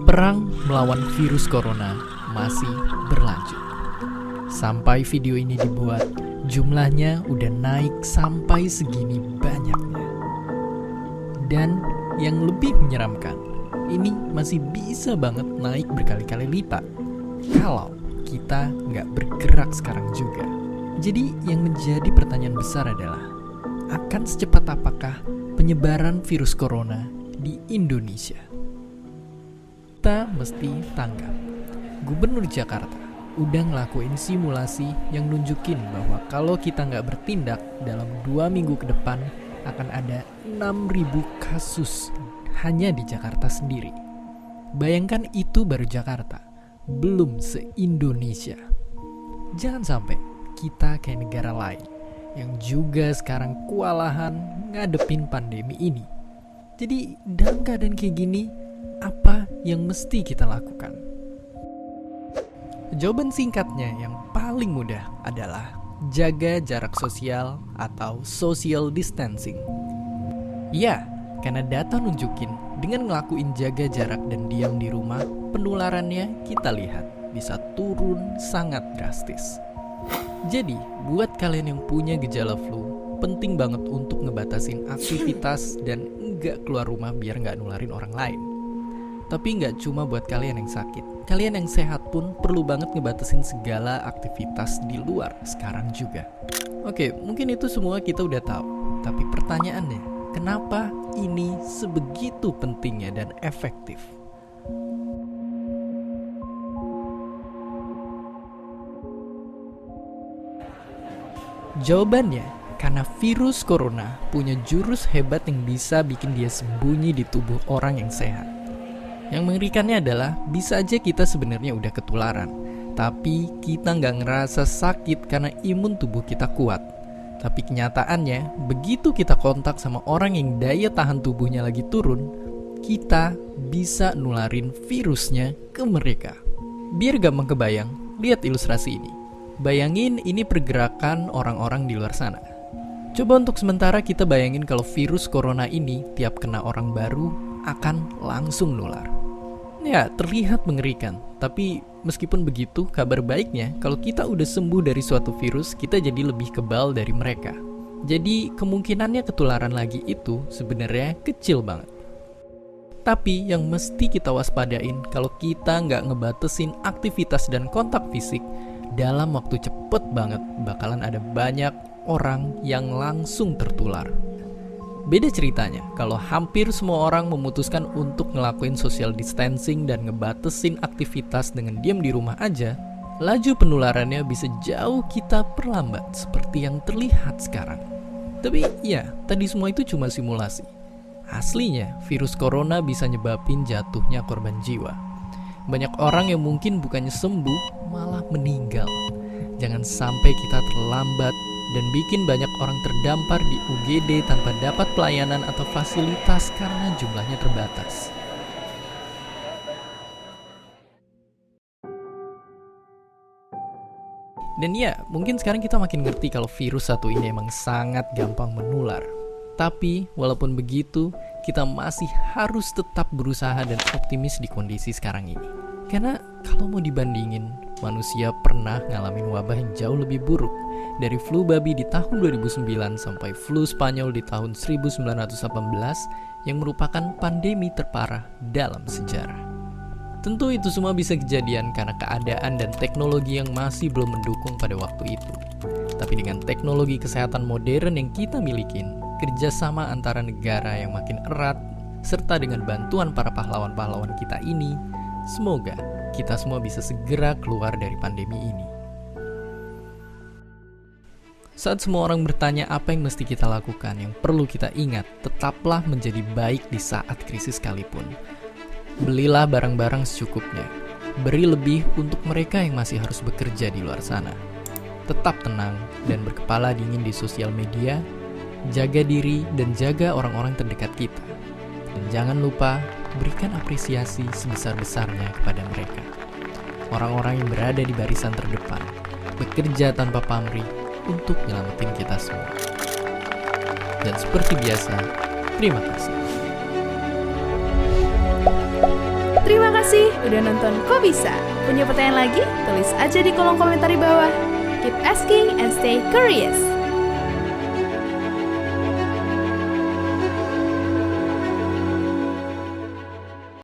Perang melawan virus corona masih berlanjut. Sampai video ini dibuat, jumlahnya udah naik sampai segini banyaknya. Dan yang lebih menyeramkan, ini masih bisa banget naik berkali-kali lipat kalau kita nggak bergerak sekarang juga. Jadi yang menjadi pertanyaan besar adalah, akan secepat apakah penyebaran virus corona di Indonesia? Kita mesti tanggap, Gubernur Jakarta udah ngelakuin simulasi yang nunjukin bahwa kalau kita nggak bertindak dalam 2 minggu ke depan akan ada 6.000 kasus hanya di Jakarta sendiri. Bayangkan itu baru Jakarta, belum se-Indonesia. Jangan sampai kita kayak negara lain yang juga sekarang kewalahan ngadepin pandemi ini. Jadi dalam keadaan kayak gini, apa yang mesti kita lakukan? Jawaban singkatnya yang paling mudah adalah jaga jarak sosial atau social distancing. Ya, karena data nunjukin dengan ngelakuin jaga jarak dan diam di rumah, penularannya kita lihat bisa turun sangat drastis. Jadi, buat kalian yang punya gejala flu, penting banget untuk ngebatasin aktivitas dan nggak keluar rumah biar nggak nularin orang lain. Tapi nggak cuma buat kalian yang sakit, kalian yang sehat pun perlu banget ngebatasin segala aktivitas di luar sekarang juga. Oke, mungkin itu semua kita udah tahu. Tapi pertanyaannya, kenapa ini sebegitu pentingnya dan efektif? Jawabannya, karena virus corona punya jurus hebat yang bisa bikin dia sembunyi di tubuh orang yang sehat. Yang mengerikannya adalah bisa aja kita sebenarnya udah ketularan, tapi kita nggak ngerasa sakit karena imun tubuh kita kuat. Tapi kenyataannya, begitu kita kontak sama orang yang daya tahan tubuhnya lagi turun, kita bisa nularin virusnya ke mereka. Biar gampang kebayang, lihat ilustrasi ini. Bayangin ini pergerakan orang-orang di luar sana. Coba untuk sementara kita bayangin kalau virus corona ini tiap kena orang baru akan langsung nular. Ya, terlihat mengerikan. Tapi meskipun begitu, kabar baiknya kalau kita udah sembuh dari suatu virus, kita jadi lebih kebal dari mereka. Jadi kemungkinannya ketularan lagi itu sebenarnya kecil banget. Tapi yang mesti kita waspadain kalau kita nggak ngebatasin aktivitas dan kontak fisik, dalam waktu cepet banget bakalan ada banyak orang yang langsung tertular. Beda ceritanya kalau hampir semua orang memutuskan untuk ngelakuin social distancing dan ngebatasin aktivitas dengan diam di rumah aja, laju penularannya bisa jauh kita perlambat seperti yang terlihat sekarang. Tapi ya, tadi semua itu cuma simulasi. Aslinya, virus corona bisa nyebabin jatuhnya korban jiwa. Banyak orang yang mungkin bukannya sembuh, malah meninggal. Jangan sampai kita terlambat dan bikin banyak orang terdampar di UGD tanpa dapat pelayanan atau fasilitas karena jumlahnya terbatas. Dan ya, mungkin sekarang kita makin ngerti kalau virus satu ini emang sangat gampang menular. Tapi, walaupun begitu, kita masih harus tetap berusaha dan optimis di kondisi sekarang ini. Karena kalau mau dibandingin, manusia pernah ngalamin wabah yang jauh lebih buruk. Dari flu babi di tahun 2009 sampai flu Spanyol di tahun 1918 yang merupakan pandemi terparah dalam sejarah. Tentu itu semua bisa kejadian karena keadaan dan teknologi yang masih belum mendukung pada waktu itu. Tapi dengan teknologi kesehatan modern yang kita milikin, kerjasama antara negara yang makin erat, serta dengan bantuan para pahlawan-pahlawan kita ini, semoga kita semua bisa segera keluar dari pandemi ini. Saat semua orang bertanya apa yang mesti kita lakukan, yang perlu kita ingat, tetaplah menjadi baik di saat krisis sekalipun. Belilah barang-barang secukupnya. Beri lebih untuk mereka yang masih harus bekerja di luar sana. Tetap tenang dan berkepala dingin di sosial media. Jaga diri dan jaga orang-orang terdekat kita. Dan jangan lupa berikan apresiasi sebesar-besarnya kepada mereka. Orang-orang yang berada di barisan terdepan, bekerja tanpa pamrih untuk nyelamatin kita semua. Dan seperti biasa, Terima kasih. Terima kasih udah nonton Kok Bisa. Punya pertanyaan lagi? Tulis aja di kolom komentar di bawah. Keep asking and stay curious.